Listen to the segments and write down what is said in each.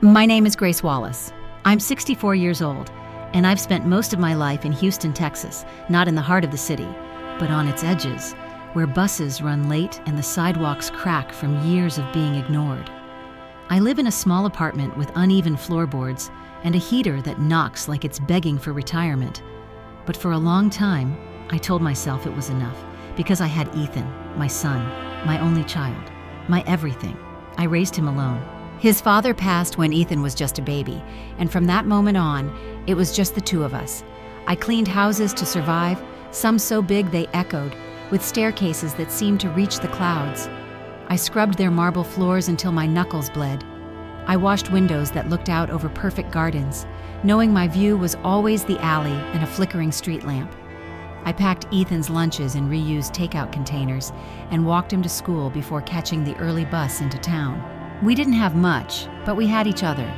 My name is Grace Wallace. I'm 64 years old, and I've spent most of my life in Houston, Texas, not in the heart of the city, but on its edges, where buses run late and the sidewalks crack from years of being ignored. I live in a small apartment with uneven floorboards and a heater that knocks like it's begging for retirement. But for a long time, I told myself it was enough, because I had Ethan, my son, my only child, my everything. I raised him alone. His father passed when Ethan was just a baby, and from that moment on, it was just the two of us. I cleaned houses to survive, some so big they echoed, with staircases that seemed to reach the clouds. I scrubbed their marble floors until my knuckles bled. I washed windows that looked out over perfect gardens, knowing my view was always the alley and a flickering street lamp. I packed Ethan's lunches in reused takeout containers and walked him to school before catching the early bus into town. We didn't have much, but we had each other.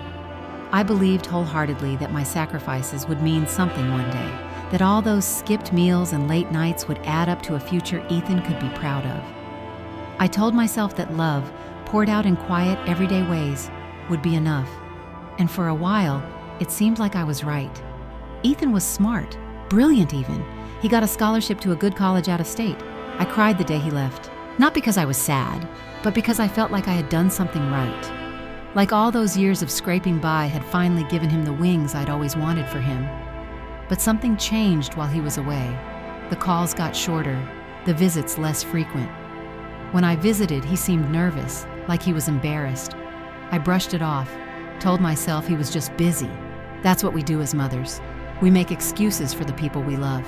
I believed wholeheartedly that my sacrifices would mean something one day, that all those skipped meals and late nights would add up to a future Ethan could be proud of. I told myself that love, poured out in quiet, everyday ways, would be enough. And for a while, it seemed like I was right. Ethan was smart, brilliant even. He got a scholarship to a good college out of state. I cried the day he left, not because I was sad, but because I felt like I had done something right. Like all those years of scraping by had finally given him the wings I'd always wanted for him. But something changed while he was away. The calls got shorter, the visits less frequent. When I visited, he seemed nervous, like he was embarrassed. I brushed it off, told myself he was just busy. That's what we do as mothers. We make excuses for the people we love.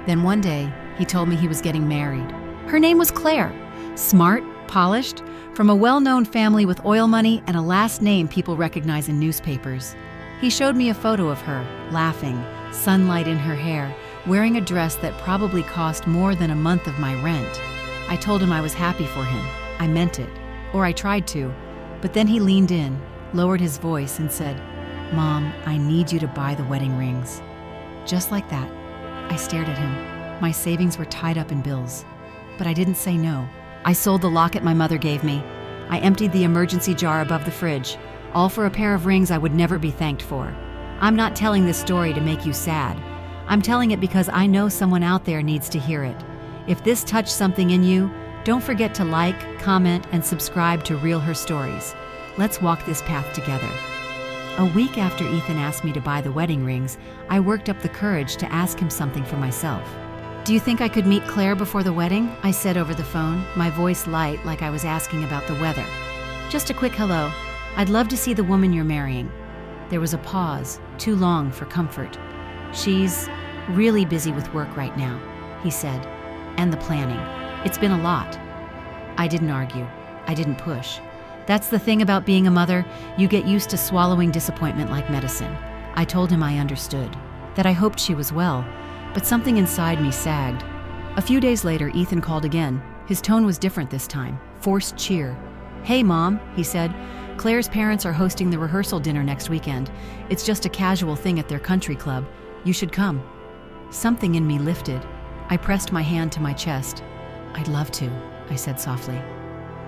Then one day, he told me he was getting married. Her name was Claire. Smart, polished, from a well-known family with oil money and a last name people recognize in newspapers. He showed me a photo of her, laughing, sunlight in her hair, wearing a dress that probably cost more than a month of my rent. I told him I was happy for him. I meant it, or I tried to. But then he leaned in, lowered his voice, and said, "Mom, I need you to buy the wedding rings." Just like that, I stared at him. My savings were tied up in bills. But I didn't say no. I sold the locket my mother gave me. I emptied the emergency jar above the fridge, all for a pair of rings I would never be thanked for. I'm not telling this story to make you sad. I'm telling it because I know someone out there needs to hear it. If this touched something in you, don't forget to like, comment, and subscribe to Real Her Stories. Let's walk this path together. A week after Ethan asked me to buy the wedding rings, I worked up the courage to ask him something for myself. "Do you think I could meet Claire before the wedding?" I said over the phone, my voice light like I was asking about the weather. "Just a quick hello. I'd love to see the woman you're marrying." There was a pause, too long for comfort. "She's really busy with work right now," he said, "and the planning. It's been a lot." I didn't argue. I didn't push. That's the thing about being a mother. You get used to swallowing disappointment like medicine. I told him I understood, that I hoped she was well, but something inside me sagged. A few days later, Ethan called again. His tone was different this time, forced cheer. "Hey, Mom," he said. "Claire's parents are hosting the rehearsal dinner next weekend. It's just a casual thing at their country club. You should come." Something in me lifted. I pressed my hand to my chest. "I'd love to," I said softly.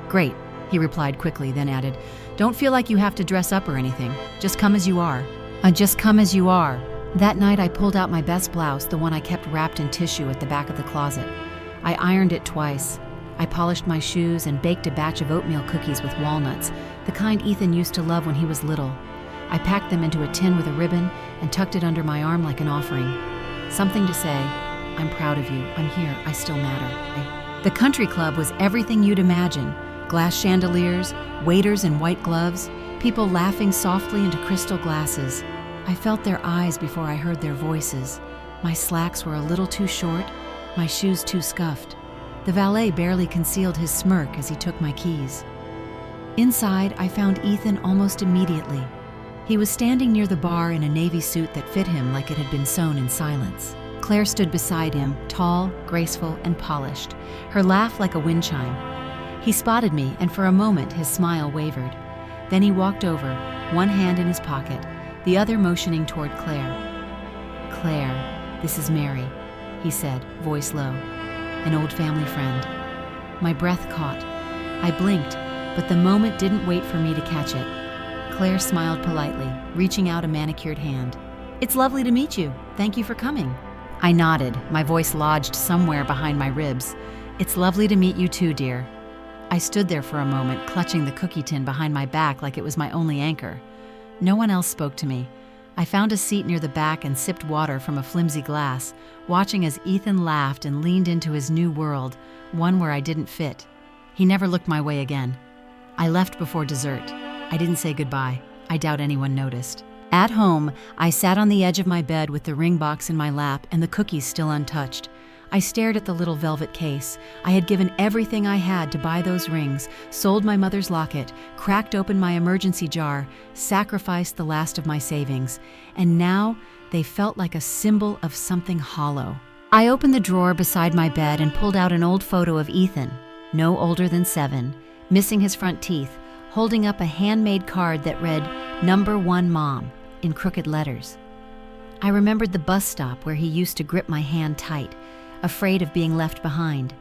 "Great," he replied quickly, then added, "Don't feel like you have to dress up or anything. Just come as you are." Just come as you are. That night I pulled out my best blouse, the one I kept wrapped in tissue at the back of the closet. I ironed it twice. I polished my shoes and baked a batch of oatmeal cookies with walnuts, the kind Ethan used to love when he was little. I packed them into a tin with a ribbon and tucked it under my arm like an offering. Something to say, "I'm proud of you, I'm here, I still matter." The country club was everything you'd imagine. Glass chandeliers, waiters in white gloves, people laughing softly into crystal glasses. I felt their eyes before I heard their voices. My slacks were a little too short, my shoes too scuffed. The valet barely concealed his smirk as he took my keys. Inside, I found Ethan almost immediately. He was standing near the bar in a navy suit that fit him like it had been sewn in silence. Claire stood beside him, tall, graceful, and polished, her laugh like a wind chime. He spotted me, and for a moment his smile wavered. Then he walked over, one hand in his pocket, the other motioning toward Claire. "Claire, this is Mary," he said, voice low. "An old family friend." My breath caught. I blinked, but the moment didn't wait for me to catch it. Claire smiled politely, reaching out a manicured hand. "It's lovely to meet you. Thank you for coming." I nodded, my voice lodged somewhere behind my ribs. "It's lovely to meet you too, dear." I stood there for a moment, clutching the cookie tin behind my back like it was my only anchor. No one else spoke to me. I found a seat near the back and sipped water from a flimsy glass, watching as Ethan laughed and leaned into his new world, one where I didn't fit. He never looked my way again. I left before dessert. I didn't say goodbye. I doubt anyone noticed. At home, I sat on the edge of my bed with the ring box in my lap and the cookies still untouched. I stared at the little velvet case. I had given everything I had to buy those rings, sold my mother's locket, cracked open my emergency jar, sacrificed the last of my savings, and now they felt like a symbol of something hollow. I opened the drawer beside my bed and pulled out an old photo of Ethan, no older than 7, missing his front teeth, holding up a handmade card that read, "Number 1 Mom," in crooked letters. I remembered the bus stop where he used to grip my hand tight, afraid of being left behind.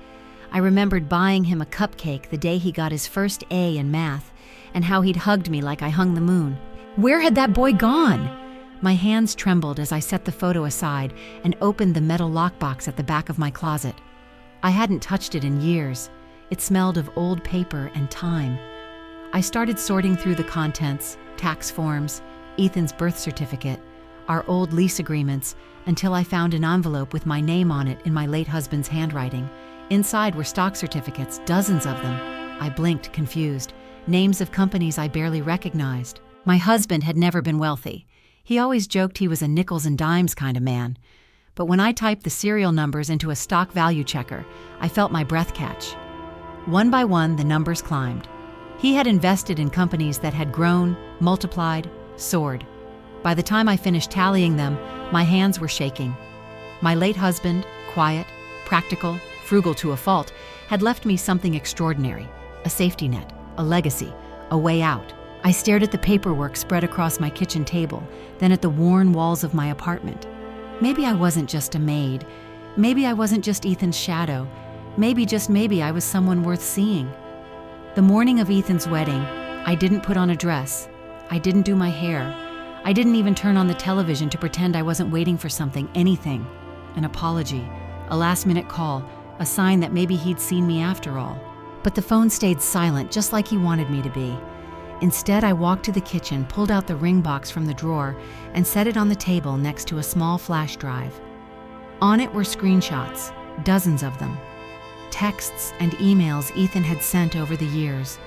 I remembered buying him a cupcake the day he got his first A in math, and how he'd hugged me like I hung the moon. Where had that boy gone? My hands trembled as I set the photo aside and opened the metal lockbox at the back of my closet. I hadn't touched it in years. It smelled of old paper and time. I started sorting through the contents, tax forms, Ethan's birth certificate, our old lease agreements, until I found an envelope with my name on it in my late husband's handwriting. Inside were stock certificates, dozens of them. I blinked, confused. Names of companies I barely recognized. My husband had never been wealthy. He always joked he was a nickels and dimes kind of man. But when I typed the serial numbers into a stock value checker, I felt my breath catch. One by one, the numbers climbed. He had invested in companies that had grown, multiplied, soared. By the time I finished tallying them, my hands were shaking. My late husband, quiet, practical, frugal to a fault, had left me something extraordinary, a safety net, a legacy, a way out. I stared at the paperwork spread across my kitchen table, then at the worn walls of my apartment. Maybe I wasn't just a maid. Maybe I wasn't just Ethan's shadow. Maybe, just maybe, I was someone worth seeing. The morning of Ethan's wedding, I didn't put on a dress. I didn't do my hair. I didn't even turn on the television to pretend I wasn't waiting for something, anything. An apology, a last-minute call, a sign that maybe he'd seen me after all. But the phone stayed silent, just like he wanted me to be. Instead, I walked to the kitchen, pulled out the ring box from the drawer, and set it on the table next to a small flash drive. On it were screenshots, dozens of them. Texts and emails Ethan had sent over the years,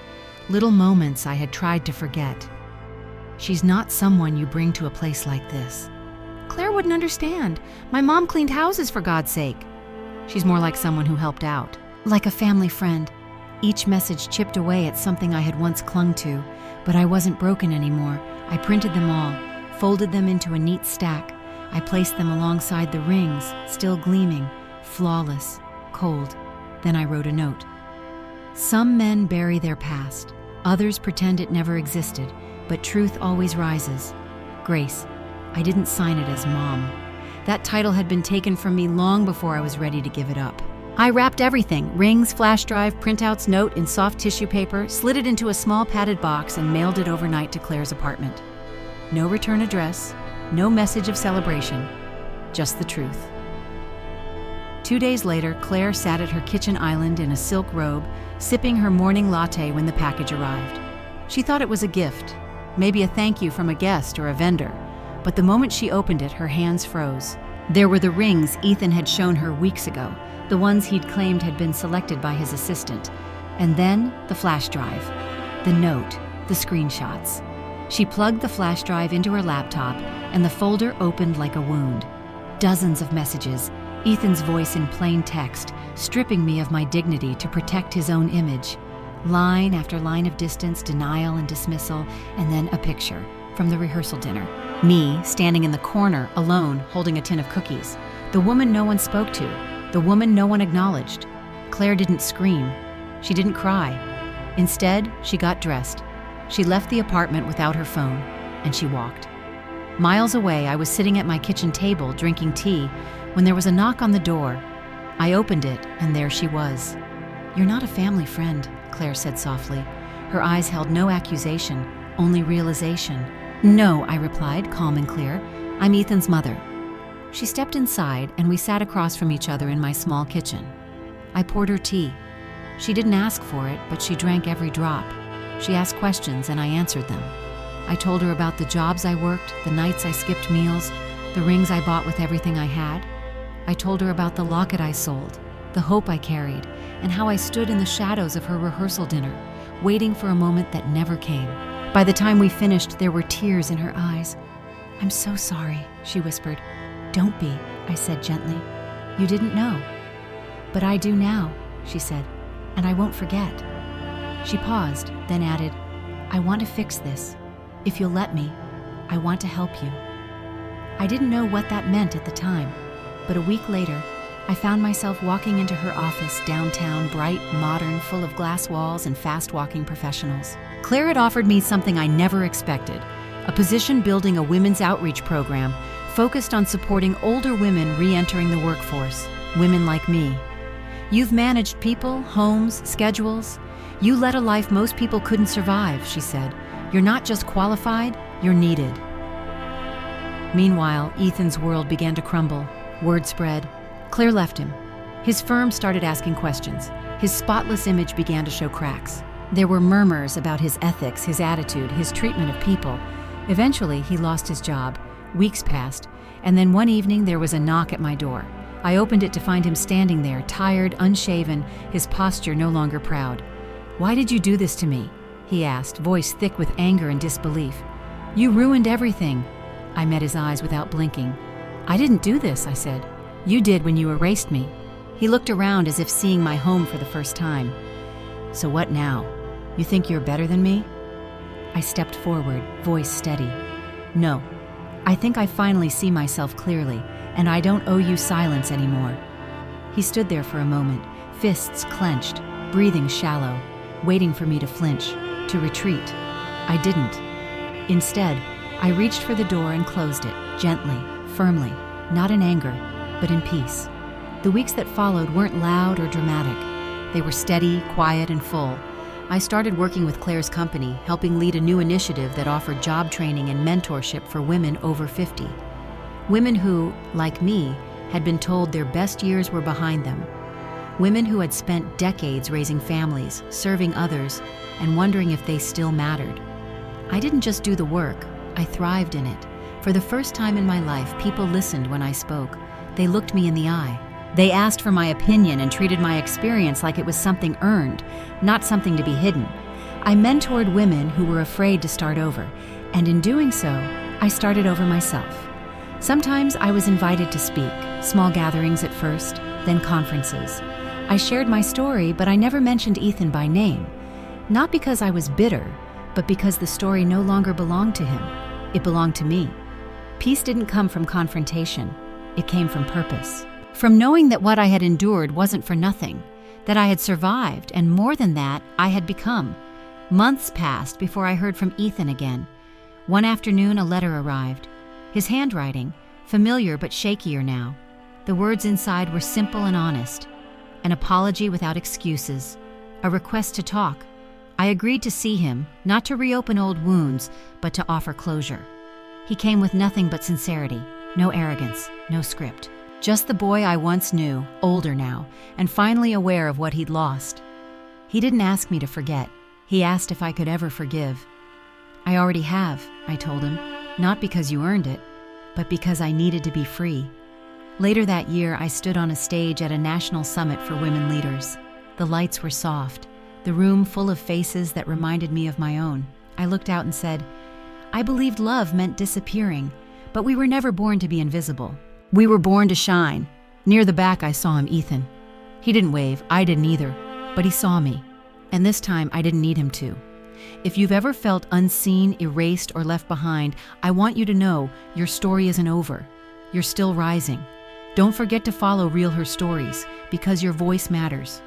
little moments I had tried to forget. She's not someone you bring to a place like this. Claire wouldn't understand. My mom cleaned houses, for God's sake. She's more like someone who helped out, like a family friend. Each message chipped away at something I had once clung to, but I wasn't broken anymore. I printed them all, folded them into a neat stack. I placed them alongside the rings, still gleaming, flawless, cold. Then I wrote a note. Some men bury their past. Others pretend it never existed, but truth always rises. Grace. I didn't sign it as Mom. That title had been taken from me long before I was ready to give it up. I wrapped everything, rings, flash drive, printouts, note, in soft tissue paper, slid it into a small padded box, and mailed it overnight to Claire's apartment. No return address, no message of celebration, just the truth. 2 days later, Claire sat at her kitchen island in a silk robe, sipping her morning latte when the package arrived. She thought it was a gift, maybe a thank you from a guest or a vendor, but the moment she opened it, her hands froze. There were the rings Ethan had shown her weeks ago, the ones he'd claimed had been selected by his assistant, and then the flash drive, the note, the screenshots. She plugged the flash drive into her laptop, and the folder opened like a wound. Dozens of messages, Ethan's voice in plain text, stripping me of my dignity to protect his own image. Line after line of distance, denial and dismissal, and then a picture from the rehearsal dinner. Me, standing in the corner, alone, holding a tin of cookies. The woman no one spoke to. The woman no one acknowledged. Claire didn't scream. She didn't cry. Instead, she got dressed. She left the apartment without her phone, and she walked. Miles away, I was sitting at my kitchen table drinking tea when there was a knock on the door. I opened it, and there she was. "You're not a family friend," Claire said softly. Her eyes held no accusation, only realization. "No," I replied, calm and clear. "I'm Ethan's mother." She stepped inside, and we sat across from each other in my small kitchen. I poured her tea. She didn't ask for it, but she drank every drop. She asked questions, and I answered them. I told her about the jobs I worked, the nights I skipped meals, the rings I bought with everything I had. I told her about the locket I sold, the hope I carried, and how I stood in the shadows of her rehearsal dinner, waiting for a moment that never came. By the time we finished, there were tears in her eyes. "I'm so sorry," she whispered. "Don't be," I said gently. "You didn't know." "But I do now," she said, "and I won't forget." She paused, then added, "I want to fix this. If you'll let me, I want to help you." I didn't know what that meant at the time, but a week later, I found myself walking into her office downtown, bright, modern, full of glass walls and fast-walking professionals. Claire had offered me something I never expected, a position building a women's outreach program focused on supporting older women re-entering the workforce, women like me. "You've managed people, homes, schedules. You led a life most people couldn't survive," she said. "You're not just qualified, you're needed." Meanwhile, Ethan's world began to crumble. Word spread. Claire left him. His firm started asking questions. His spotless image began to show cracks. There were murmurs about his ethics, his attitude, his treatment of people. Eventually, he lost his job. Weeks passed, and then one evening there was a knock at my door. I opened it to find him standing there, tired, unshaven, his posture no longer proud. "Why did you do this to me?" he asked, voice thick with anger and disbelief. "You ruined everything." I met his eyes without blinking. "I didn't do this," I said. "You did when you erased me." He looked around as if seeing my home for the first time. "So what now? You think you're better than me?" I stepped forward, voice steady. "No. I think I finally see myself clearly, and I don't owe you silence anymore." He stood there for a moment, fists clenched, breathing shallow, waiting for me to flinch, to retreat. I didn't. Instead, I reached for the door and closed it, gently, firmly, not in anger, but in peace. The weeks that followed weren't loud or dramatic. They were steady, quiet, and full. I started working with Claire's company, helping lead a new initiative that offered job training and mentorship for women over 50. Women who, like me, had been told their best years were behind them. Women who had spent decades raising families, serving others, and wondering if they still mattered. I didn't just do the work, I thrived in it. For the first time in my life, people listened when I spoke. They looked me in the eye. They asked for my opinion and treated my experience like it was something earned, not something to be hidden. I mentored women who were afraid to start over, and in doing so, I started over myself. Sometimes I was invited to speak, small gatherings at first, then conferences. I shared my story, but I never mentioned Ethan by name. Not because I was bitter, but because the story no longer belonged to him. It belonged to me. Peace didn't come from confrontation. It came from purpose. From knowing that what I had endured wasn't for nothing, that I had survived, and more than that, I had become. Months passed before I heard from Ethan again. One afternoon, a letter arrived. His handwriting, familiar but shakier now. The words inside were simple and honest. An apology without excuses. A request to talk. I agreed to see him, not to reopen old wounds, but to offer closure. He came with nothing but sincerity, no arrogance, no script. Just the boy I once knew, older now, and finally aware of what he'd lost. He didn't ask me to forget. He asked if I could ever forgive. "I already have," I told him, "not because you earned it, but because I needed to be free." Later that year, I stood on a stage at a national summit for women leaders. The lights were soft, the room full of faces that reminded me of my own. I looked out and said, "I believed love meant disappearing, but we were never born to be invisible. We were born to shine." Near the back, I saw him, Ethan. He didn't wave, I didn't either, but he saw me. And this time, I didn't need him to. If you've ever felt unseen, erased, or left behind, I want you to know your story isn't over. You're still rising. Don't forget to follow Real Her Stories, because your voice matters.